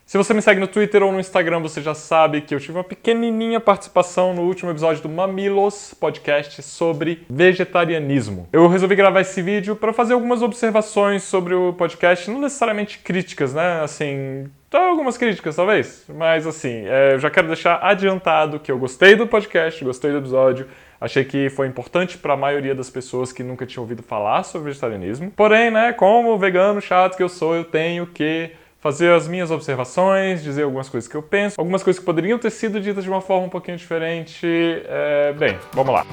Se você me segue no Twitter ou no Instagram, você já sabe que eu tive uma pequenininha participação no último episódio do Mamilos podcast sobre vegetarianismo. Eu resolvi gravar esse vídeo para fazer algumas observações sobre o podcast, não necessariamente críticas, né? Assim, algumas críticas talvez, mas assim, eu já quero deixar adiantado que eu gostei do podcast, gostei do episódio. Achei que foi importante para a maioria das pessoas que nunca tinham ouvido falar sobre vegetarianismo. Porém, né, como vegano chato que eu sou, eu tenho que fazer as minhas observações, dizer algumas coisas que eu penso, algumas coisas que poderiam ter sido ditas de uma forma um pouquinho diferente. Bem, vamos lá.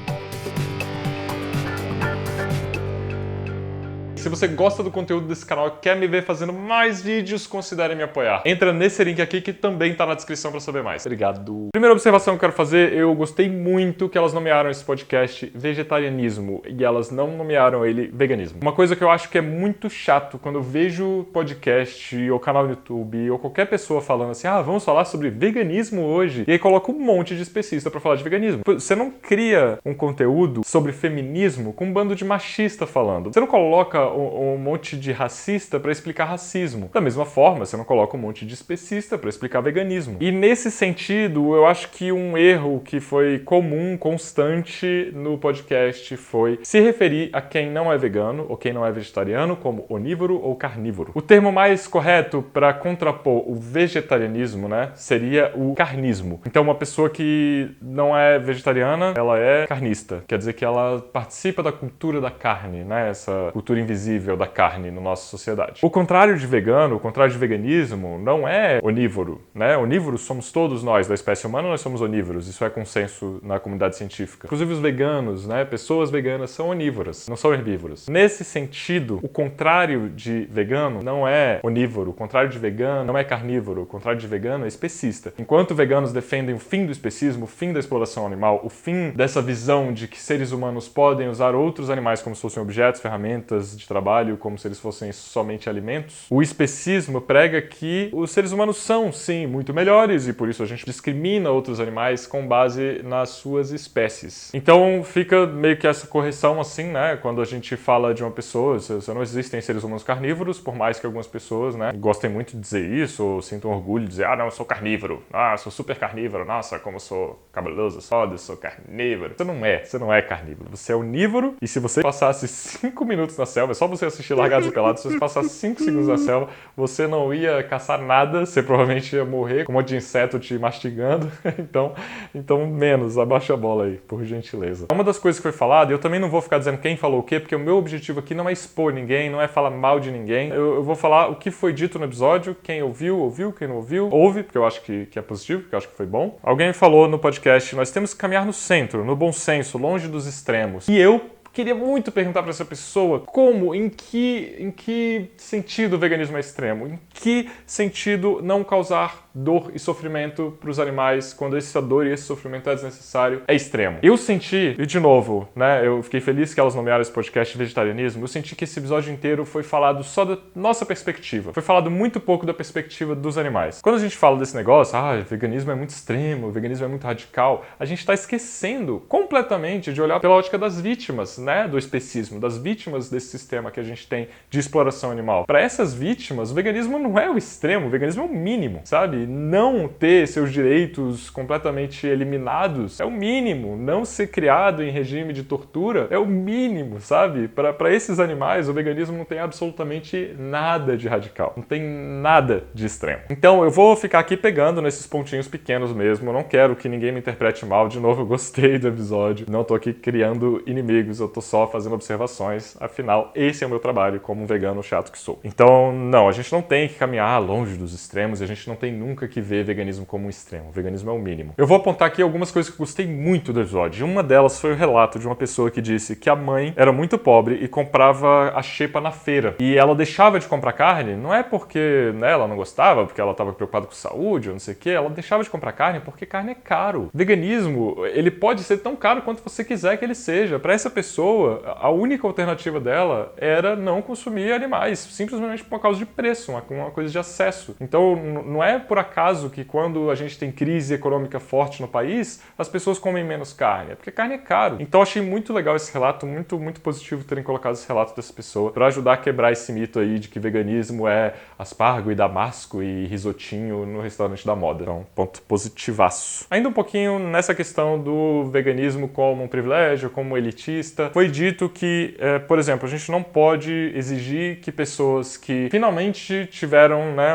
Se você gosta do conteúdo desse canal e quer me ver fazendo mais vídeos, considere me apoiar. Entra nesse link aqui que também está na descrição para saber mais. Obrigado. Primeira observação que eu quero fazer, eu gostei muito que elas nomearam esse podcast vegetarianismo e elas não nomearam ele veganismo. Uma coisa que eu acho que é muito chato quando eu vejo podcast ou canal no YouTube ou qualquer pessoa falando assim, vamos falar sobre veganismo hoje, e aí coloca um monte de especista para falar de veganismo. Você não cria um conteúdo sobre feminismo com um bando de machista falando. Você não coloca um monte de racista para explicar racismo. Da mesma forma, você não coloca um monte de especista para explicar veganismo. E nesse sentido, eu acho que um erro que foi comum, constante no podcast foi se referir a quem não é vegano ou quem não é vegetariano como onívoro ou carnívoro. O termo mais correto para contrapor o vegetarianismo, né, seria o carnismo. Então, uma pessoa que não é vegetariana, ela é carnista. Quer dizer que ela participa da cultura da carne, né, essa cultura invisível da carne na nossa sociedade. O contrário de vegano, o contrário de veganismo, não é onívoro, né? Onívoros somos todos nós, da espécie humana nós somos onívoros, isso é consenso na comunidade científica. Inclusive os veganos, né? Pessoas veganas são onívoras, não são herbívoras. Nesse sentido, o contrário de vegano não é onívoro, o contrário de vegano não é carnívoro, o contrário de vegano é especista. Enquanto veganos defendem o fim do especismo, o fim da exploração animal, o fim dessa visão de que seres humanos podem usar outros animais como se fossem objetos, ferramentas de trabalho, como se eles fossem somente alimentos, o especismo prega que os seres humanos são, sim, muito melhores e por isso a gente discrimina outros animais com base nas suas espécies. Então fica meio que essa correção assim, né, quando a gente fala de uma pessoa, não existem seres humanos carnívoros, por mais que algumas pessoas, né, gostem muito de dizer isso, ou sintam orgulho de dizer, não, eu sou carnívoro, eu sou super carnívoro, nossa, como eu sou cabeloso, eu sou carnívoro. Você não é carnívoro, você é onívoro e se você passasse 5 minutos na selva, é só você assistir Largados e Pelados, se você passasse 5 segundos na selva, você não ia caçar nada, você provavelmente ia morrer com um monte de inseto te mastigando, então menos, abaixa a bola aí, por gentileza. Uma das coisas que foi falada, eu também não vou ficar dizendo quem falou o quê, porque o meu objetivo aqui não é expor ninguém, não é falar mal de ninguém, eu vou falar o que foi dito no episódio, quem ouviu, ouviu, quem não ouviu, ouve, porque eu acho que é positivo, porque eu acho que foi bom. Alguém falou no podcast, nós temos que caminhar no centro, no bom senso, longe dos extremos. E eu queria muito perguntar para essa pessoa como, em que sentido o veganismo é extremo? Em que sentido não causar dor e sofrimento para os animais quando essa dor e esse sofrimento é desnecessário é extremo? Eu senti, e de novo, né, eu fiquei feliz que elas nomearam esse podcast vegetarianismo, eu senti que esse episódio inteiro foi falado só da nossa perspectiva. Foi falado muito pouco da perspectiva dos animais. Quando a gente fala desse negócio, veganismo é muito extremo, veganismo é muito radical, a gente está esquecendo completamente de olhar pela ótica das vítimas, né, do especismo, das vítimas desse sistema que a gente tem de exploração animal. Para essas vítimas, o veganismo não é o extremo, o veganismo é o mínimo, sabe? Não ter seus direitos completamente eliminados é o mínimo. Não ser criado em regime de tortura é o mínimo, sabe? Para esses animais, o veganismo não tem absolutamente nada de radical, não tem nada de extremo. Então, eu vou ficar aqui pegando nesses pontinhos pequenos mesmo, eu não quero que ninguém me interprete mal. De novo, eu gostei do episódio, não tô aqui criando inimigos, eu tô só fazendo observações, afinal, esse é o meu trabalho como um vegano chato que sou. Então, não, a gente não tem que caminhar longe dos extremos e a gente não tem nunca que ver veganismo como um extremo. O veganismo é o mínimo. Eu vou apontar aqui algumas coisas que eu gostei muito do episódio. Uma delas foi o relato de uma pessoa que disse que a mãe era muito pobre e comprava a xepa na feira. E ela deixava de comprar carne, não é porque, né, ela não gostava, porque ela estava preocupada com saúde ou não sei o que, ela deixava de comprar carne porque carne é caro. Veganismo, ele pode ser tão caro quanto você quiser que ele seja. Para essa pessoa, pessoa, a única alternativa dela era não consumir animais, simplesmente por causa de preço, uma coisa de acesso. Então, não é por acaso que quando a gente tem crise econômica forte no país, as pessoas comem menos carne, é porque carne é caro. Então, achei muito legal esse relato, muito positivo terem colocado esse relato dessa pessoa, para ajudar a quebrar esse mito aí de que veganismo é aspargo e damasco e risotinho no restaurante da moda. Então, ponto positivaço. Ainda um pouquinho nessa questão do veganismo como um privilégio, como elitista, foi dito que, por exemplo, a gente não pode exigir que pessoas que finalmente tiveram, né,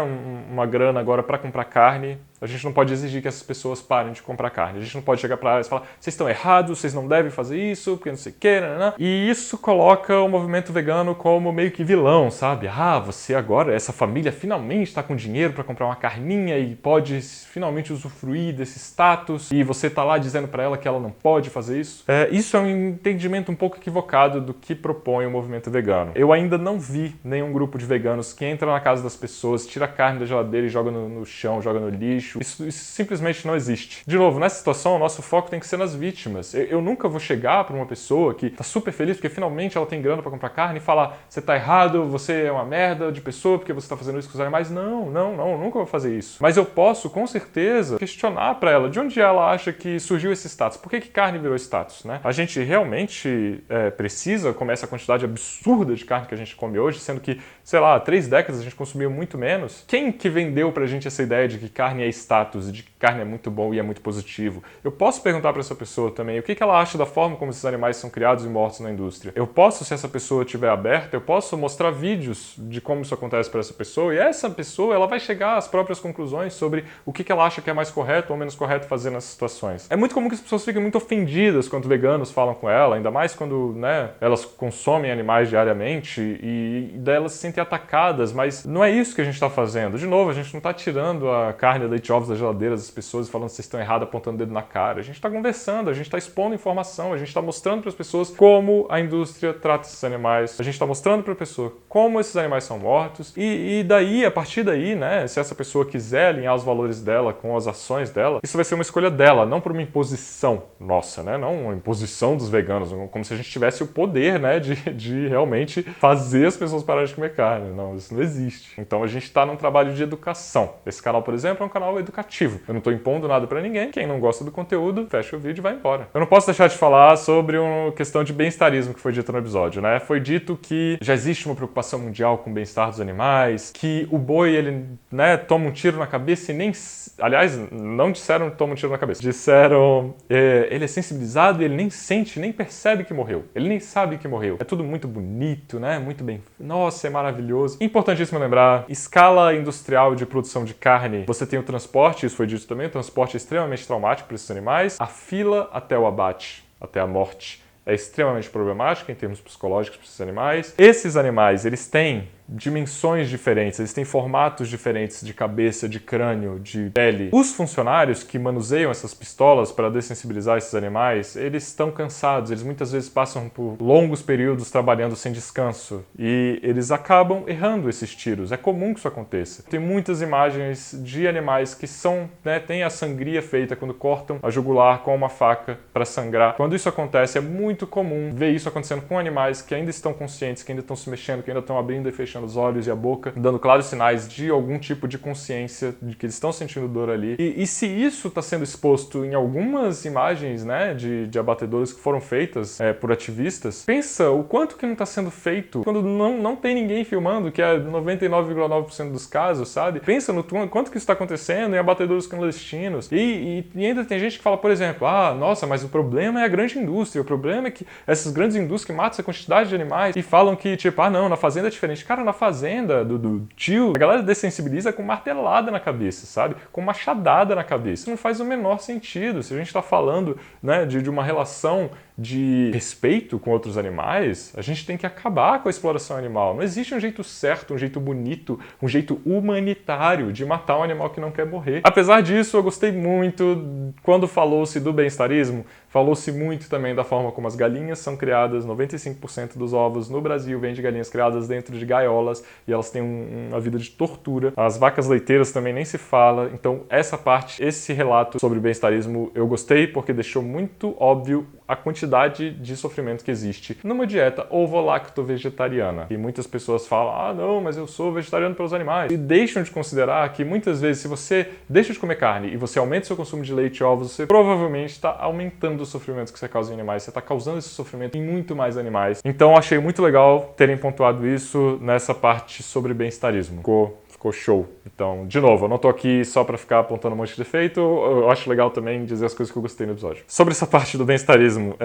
uma grana agora para comprar carne, a gente não pode exigir que essas pessoas parem de comprar carne. A gente não pode chegar para elas e falar, vocês estão errados, vocês não devem fazer isso, porque não sei o que, né? E isso coloca o movimento vegano como meio que vilão, sabe? Ah, você agora, essa família finalmente está com dinheiro para comprar uma carninha e pode finalmente usufruir desse status, e você tá lá dizendo para ela que ela não pode fazer isso. Isso é um entendimento um pouco equivocado do que propõe o movimento vegano. Eu ainda não vi nenhum grupo de veganos que entra na casa das pessoas, tira a carne da geladeira e joga no chão, joga no lixo. Isso simplesmente não existe. De novo, nessa situação, o nosso foco tem que ser nas vítimas. Eu nunca vou chegar para uma pessoa que tá super feliz porque finalmente ela tem grana para comprar carne e falar, você tá errado, você é uma merda de pessoa porque você tá fazendo isso com os animais. Não, nunca vou fazer isso. Mas eu posso, com certeza, questionar para ela de onde ela acha que surgiu esse status. Por que carne virou status, né? A gente realmente precisa comer essa quantidade absurda de carne que a gente come hoje, sendo que, sei lá, há 3 décadas a gente consumiu muito menos. Quem que vendeu pra gente essa ideia de que carne é status e de que carne é muito bom e é muito positivo? Eu posso perguntar para essa pessoa também o que ela acha da forma como esses animais são criados e mortos na indústria. Eu posso, se essa pessoa estiver aberta, eu posso mostrar vídeos de como isso acontece para essa pessoa, e essa pessoa ela vai chegar às próprias conclusões sobre o que ela acha que é mais correto ou menos correto fazer nessas situações. É muito comum que as pessoas fiquem muito ofendidas quando veganos falam com ela, ainda mais quando, né, elas consomem animais diariamente e daí elas se sentem atacadas, mas não é isso que a gente está fazendo. De novo, a gente não está tirando a carne, leite, ovos da geladeira das pessoas e falando que vocês estão errados, apontando o dedo na cara. A gente está conversando, a gente está expondo informação, a gente está mostrando para as pessoas como a indústria trata esses animais, a gente está mostrando para a pessoa como esses animais são mortos e daí, a partir daí, né, se essa pessoa quiser alinhar os valores dela com as ações dela, isso vai ser uma escolha dela, não por uma imposição nossa, né, não uma imposição dos veganos, como se a gente tivesse o poder, né, de realmente fazer as pessoas pararem de comer carne. Não, isso não existe. Então a gente está num trabalho de educação. Esse canal, por exemplo, é um canal educativo. Eu não estou impondo nada para ninguém. Quem não gosta do conteúdo, fecha o vídeo e vai embora. Eu não posso deixar de falar sobre uma questão de bem-estarismo que foi dito no episódio, né? Foi dito que já existe uma preocupação mundial com o bem-estar dos animais, que o boi, ele, né, toma um tiro na cabeça e nem... Aliás, não disseram toma um tiro na cabeça. Disseram ele é sensibilizado e ele nem sente, nem percebe que morreu. Ele nem sabe que morreu. É tudo muito bonito, né? Muito bem... Nossa, é maravilhoso. Importantíssimo lembrar, escala industrial de produção de carne, você tem o transporte, isso foi dito também, o transporte é extremamente traumático para esses animais. A fila até o abate, até a morte, é extremamente problemática em termos psicológicos para esses animais. Esses animais, eles têm dimensões diferentes, eles têm formatos diferentes de cabeça, de crânio, de pele. Os funcionários que manuseiam essas pistolas para dessensibilizar esses animais, eles estão cansados, eles muitas vezes passam por longos períodos trabalhando sem descanso e eles acabam errando esses tiros. É comum que isso aconteça. Tem muitas imagens de animais que são, né, tem a sangria feita quando cortam a jugular com uma faca para sangrar. Quando isso acontece, é muito comum ver isso acontecendo com animais que ainda estão conscientes, que ainda estão se mexendo, que ainda estão abrindo e fechando os olhos e a boca, dando claros sinais de algum tipo de consciência de que eles estão sentindo dor ali. E se isso está sendo exposto em algumas imagens, né, de abatedouros que foram feitas por ativistas, pensa o quanto que não está sendo feito quando não tem ninguém filmando, que é 99,9% dos casos, sabe? Pensa no quanto que isso está acontecendo em abatedouros clandestinos. E ainda tem gente que fala, por exemplo, nossa, mas o problema é a grande indústria, o problema é que essas grandes indústrias que matam essa quantidade de animais e falam que, tipo, não, na fazenda é diferente. Cara, na fazenda do tio, a galera dessensibiliza com martelada na cabeça, sabe? Com machadada na cabeça. Isso não faz o menor sentido. Se a gente está falando, né, de uma relação de respeito com outros animais, a gente tem que acabar com a exploração animal. Não existe um jeito certo, um jeito bonito, um jeito humanitário de matar um animal que não quer morrer. Apesar disso, eu gostei muito quando falou-se do bem-estarismo, falou-se muito também da forma como as galinhas são criadas. 95% dos ovos no Brasil vêm de galinhas criadas dentro de gaiolas e elas têm uma vida de tortura. As vacas leiteiras também nem se fala. Então essa parte, esse relato sobre o bem-estarismo eu gostei porque deixou muito óbvio a quantidade quantidade de sofrimento que existe numa dieta ovo-lacto-vegetariana. E muitas pessoas falam, ah não, mas eu sou vegetariano pelos animais. E deixam de considerar que muitas vezes, se você deixa de comer carne e você aumenta o seu consumo de leite e ovos, você provavelmente está aumentando o sofrimento que você causa em animais. Você está causando esse sofrimento em muito mais animais. Então achei muito legal terem pontuado isso nessa parte sobre bem-estarismo. Ficou show. Então, de novo, eu não tô aqui só pra ficar apontando um monte de defeito, eu acho legal também dizer as coisas que eu gostei no episódio. Sobre essa parte do bem-estarismo,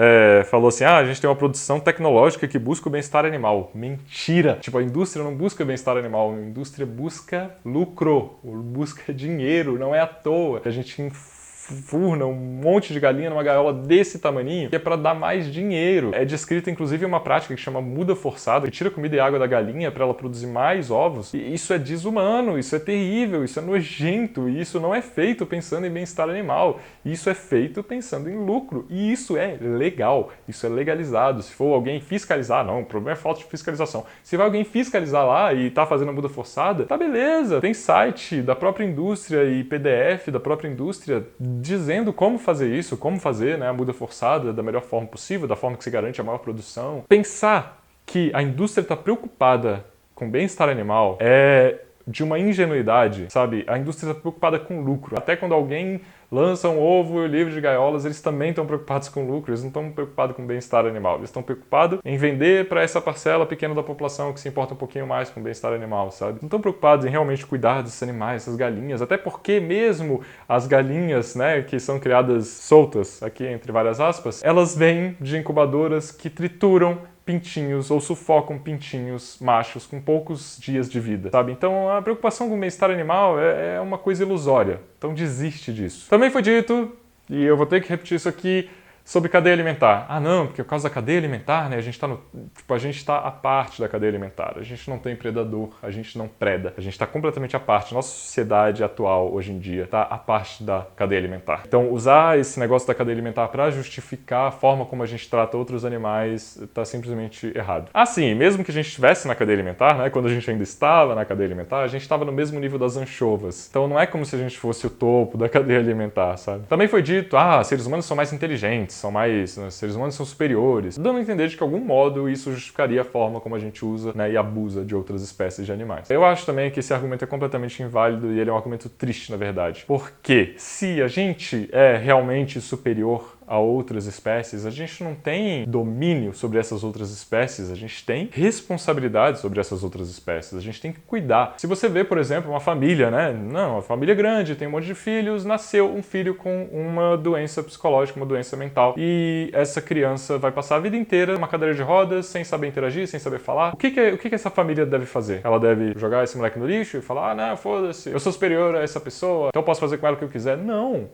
falou assim, a gente tem uma produção tecnológica que busca o bem-estar animal. Mentira! Tipo, a indústria não busca bem-estar animal, a indústria busca lucro, busca dinheiro, não é à toa que a gente furna um monte de galinha numa gaiola desse tamaninho, que é para dar mais dinheiro. É descrita, inclusive, uma prática que chama muda forçada, que tira comida e água da galinha para ela produzir mais ovos. E isso é desumano, isso é terrível, isso é nojento, e isso não é feito pensando em bem-estar animal. Isso é feito pensando em lucro. E isso é legal, isso é legalizado. Se for alguém fiscalizar, não, o problema é falta de fiscalização. Se vai alguém fiscalizar lá e tá fazendo a muda forçada, tá beleza. Tem site da própria indústria e PDF da própria indústria dizendo como fazer isso, como fazer, né, a muda forçada da melhor forma possível, da forma que se garante a maior produção. Pensar que a indústria está preocupada com bem-estar animal é de uma ingenuidade, sabe? A indústria está preocupada com lucro. Até quando alguém lança um ovo livre de gaiolas, eles também estão preocupados com lucro, eles não estão preocupados com o bem-estar animal, eles estão preocupados em vender para essa parcela pequena da população que se importa um pouquinho mais com o bem-estar animal, sabe? Não estão preocupados em realmente cuidar desses animais, essas galinhas, até porque mesmo as galinhas, né, que são criadas soltas, aqui entre várias aspas, elas vêm de incubadoras que trituram pintinhos ou sufocam pintinhos machos com poucos dias de vida, sabe? Então a preocupação com o bem-estar animal é uma coisa ilusória, então desiste disso. Também foi dito, e eu vou ter que repetir isso aqui, sobre cadeia alimentar. Ah não, porque por causa da cadeia alimentar, né, a gente tá à parte da cadeia alimentar, a gente não tem predador, a gente não preda, a gente está completamente à parte. Nossa sociedade atual, hoje em dia, está à parte da cadeia alimentar. Então usar esse negócio da cadeia alimentar para justificar a forma como a gente trata outros animais está simplesmente errado. Assim, mesmo que a gente estivesse na cadeia alimentar, né, quando a gente ainda estava na cadeia alimentar, a gente estava no mesmo nível das anchovas. Então não é como se a gente fosse o topo da cadeia alimentar, sabe? Também foi dito, seres humanos são mais inteligentes, seres humanos são superiores, dando a entender de que, de algum modo, isso justificaria a forma como a gente usa, né, e abusa de outras espécies de animais. Eu acho também que esse argumento é completamente inválido e ele é um argumento triste, na verdade. Porque se a gente é realmente superior a outras espécies, a gente não tem domínio sobre essas outras espécies, a gente tem responsabilidade sobre essas outras espécies, a gente tem que cuidar. Se você vê, por exemplo, uma família, né? Não, uma família grande, tem um monte de filhos, nasceu um filho com uma doença psicológica, uma doença mental, e essa criança vai passar a vida inteira numa cadeira de rodas, sem saber interagir, sem saber falar. O que essa família deve fazer? Ela deve jogar esse moleque no lixo e falar, não, foda-se, eu sou superior a essa pessoa, então eu posso fazer com ela o que eu quiser? Não,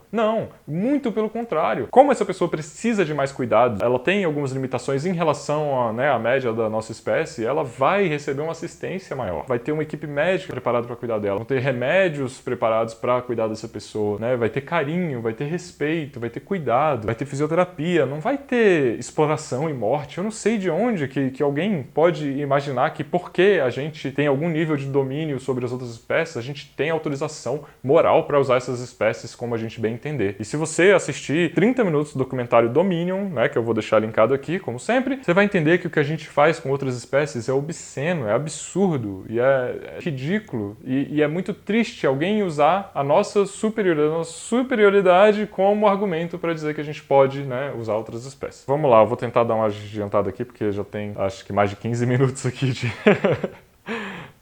muito pelo contrário. Como essa pessoa precisa de mais cuidado, ela tem algumas limitações em relação à média da nossa espécie, ela vai receber uma assistência maior. Vai ter uma equipe médica preparada para cuidar dela, vão ter remédios preparados para cuidar dessa pessoa, né? Vai ter carinho, vai ter respeito, vai ter cuidado, vai ter fisioterapia, não vai ter exploração e morte. Eu não sei de onde que alguém pode imaginar que porque a gente tem algum nível de domínio sobre as outras espécies, a gente tem autorização moral para usar essas espécies como a gente bem entender. E se você assistir 30 minutos do documentário Dominion, né, que eu vou deixar linkado aqui, como sempre, você vai entender que o que a gente faz com outras espécies é obsceno, é absurdo e é ridículo e é muito triste alguém usar a nossa superioridade como argumento para dizer que a gente pode, né, usar outras espécies. Vamos lá, eu vou tentar dar uma adiantada aqui porque já tem, acho que mais de 15 minutos aqui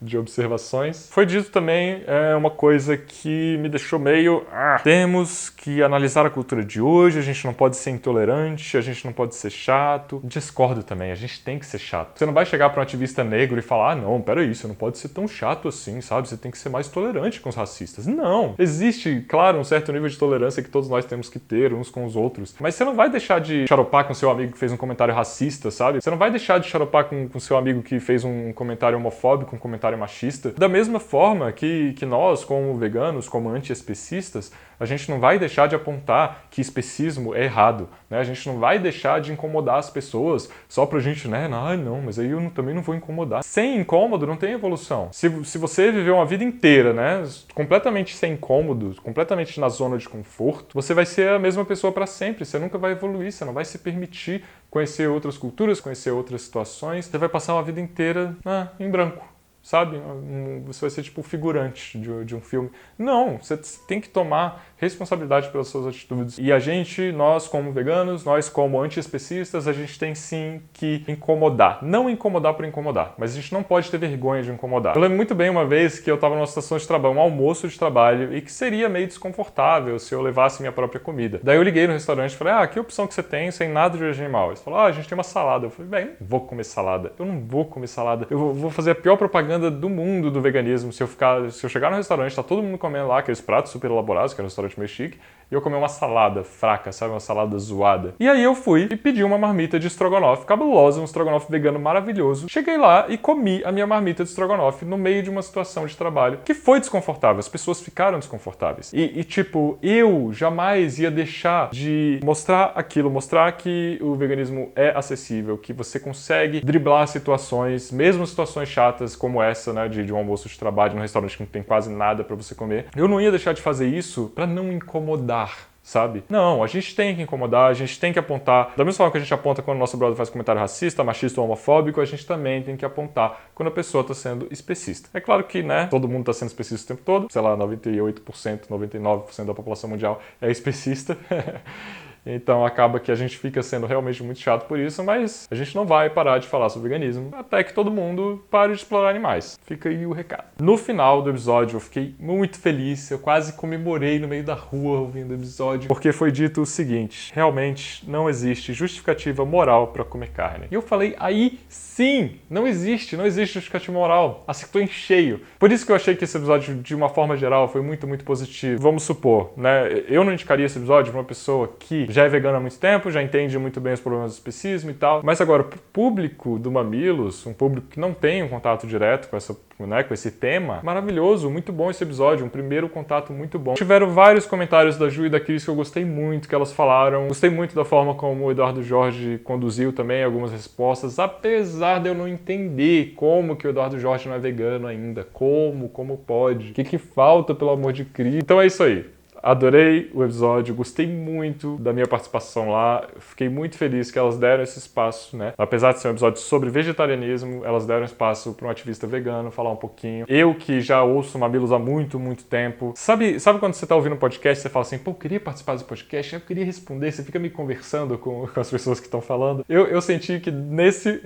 de observações. Foi dito também uma coisa que me deixou meio... Temos que analisar a cultura de hoje, a gente não pode ser intolerante, a gente não pode ser chato. Discordo também, a gente tem que ser chato. Você não vai chegar para um ativista negro e falar, não, peraí, você não pode ser tão chato assim, sabe? Você tem que ser mais tolerante com os racistas. Não! Existe, claro, um certo nível de tolerância que todos nós temos que ter uns com os outros, mas você não vai deixar de xaropar com seu amigo que fez um comentário racista, sabe? Você não vai deixar de xaropar com seu amigo que fez um comentário homofóbico, um comentário comentário machista. Da mesma forma que nós, como veganos, como anti-especistas, a gente não vai deixar de apontar que especismo é errado, né? A gente não vai deixar de incomodar as pessoas só pra gente, né? Não, mas aí eu também não vou incomodar. Sem incômodo não tem evolução. Se você viveu uma vida inteira, né, completamente sem incômodo, completamente na zona de conforto, você vai ser a mesma pessoa para sempre. Você nunca vai evoluir, você não vai se permitir conhecer outras culturas, conhecer outras situações. Você vai passar uma vida inteira em branco. Sabe? Você vai ser tipo o figurante de um filme. Não, você tem que tomar responsabilidade pelas suas atitudes. E nós como veganos, nós como anti-especistas, a gente tem sim que incomodar. Não incomodar por incomodar, mas a gente não pode ter vergonha de incomodar. Eu lembro muito bem uma vez que eu estava numa situação de trabalho, um almoço de trabalho, e que seria meio desconfortável se eu levasse minha própria comida. Daí eu liguei no restaurante e falei, que opção que você tem sem nada de origem animal? Eles falaram, a gente tem uma salada. Eu falei, bem, não vou comer salada. Eu não vou comer salada. Eu vou fazer a pior propaganda do mundo do veganismo. Se eu chegar no restaurante, tá todo mundo comendo lá aqueles pratos super elaborados, que é um restaurante meio chique, e eu comer uma salada fraca, sabe? Uma salada zoada. E aí eu fui e pedi uma marmita de estrogonofe cabulosa, um estrogonofe vegano maravilhoso. Cheguei lá e comi a minha marmita de estrogonofe no meio de uma situação de trabalho que foi desconfortável. As pessoas ficaram desconfortáveis. E tipo, eu jamais ia deixar de mostrar aquilo, mostrar que o veganismo é acessível, que você consegue driblar situações, mesmo situações chatas como essa, né, de um almoço de trabalho num restaurante que não tem quase nada pra você comer. Eu não ia deixar de fazer isso pra não incomodar, sabe? Não, a gente tem que incomodar, a gente tem que apontar. Da mesma forma que a gente aponta quando o nosso brother faz comentário racista, machista ou homofóbico, a gente também tem que apontar quando a pessoa tá sendo especista. É claro que, né, todo mundo tá sendo especista o tempo todo. Sei lá, 98%, 99% da população mundial é especista. Então acaba que a gente fica sendo realmente muito chato por isso, mas a gente não vai parar de falar sobre veganismo até que todo mundo pare de explorar animais. Fica aí o recado. No final do episódio eu fiquei muito feliz, eu quase comemorei no meio da rua ouvindo o episódio, porque foi dito o seguinte: realmente não existe justificativa moral para comer carne. E eu falei, aí sim, não existe justificativa moral. Acertou em cheio. Por isso que eu achei que esse episódio, de uma forma geral, foi muito, muito positivo. Vamos supor, né, eu não indicaria esse episódio para uma pessoa que já é vegana há muito tempo, já entende muito bem os problemas do especismo e tal. Mas agora, pro público do Mamilos, um público que não tem um contato direto com esse tema, maravilhoso, muito bom esse episódio, um primeiro contato muito bom. Tiveram vários comentários da Ju e da Cris que eu gostei muito, que elas falaram. Gostei muito da forma como o Eduardo Jorge conduziu também algumas respostas, apesar de eu não entender como que o Eduardo Jorge não é vegano ainda. Como pode? O que falta, pelo amor de Cristo? Então é isso aí. Adorei o episódio, gostei muito da minha participação lá, fiquei muito feliz que elas deram esse espaço, né? Apesar de ser um episódio sobre vegetarianismo, elas deram espaço para um ativista vegano falar um pouquinho. Eu que já ouço Mamilos há muito, muito tempo. Sabe quando você tá ouvindo um podcast e você fala assim, pô, eu queria participar desse podcast, eu queria responder, você fica me conversando com as pessoas que estão falando. Eu senti que nesse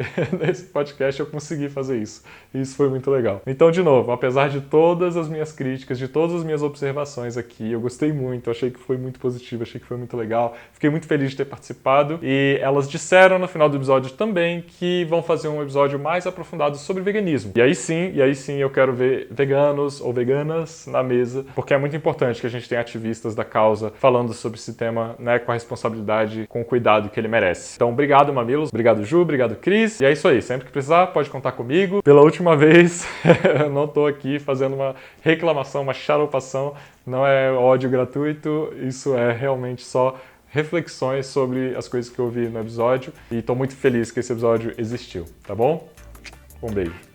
podcast eu consegui fazer isso. E isso foi muito legal. Então, de novo, apesar de todas as minhas críticas, de todas as minhas observações aqui, eu gostei muito, achei que foi muito positivo, achei que foi muito legal, fiquei muito feliz de ter participado e elas disseram no final do episódio também que vão fazer um episódio mais aprofundado sobre veganismo. E aí sim eu quero ver veganos ou veganas na mesa, porque é muito importante que a gente tenha ativistas da causa falando sobre esse tema, né, com a responsabilidade, com o cuidado que ele merece. Então, obrigado, Mamilos, obrigado, Ju, obrigado, Cris, e é isso aí, sempre que precisar, pode contar comigo. Pela última vez, eu não tô aqui fazendo uma reclamação, uma xaropação. Não é ódio gratuito, isso é realmente só reflexões sobre as coisas que eu vi no episódio. E estou muito feliz que esse episódio existiu, tá bom? Um beijo.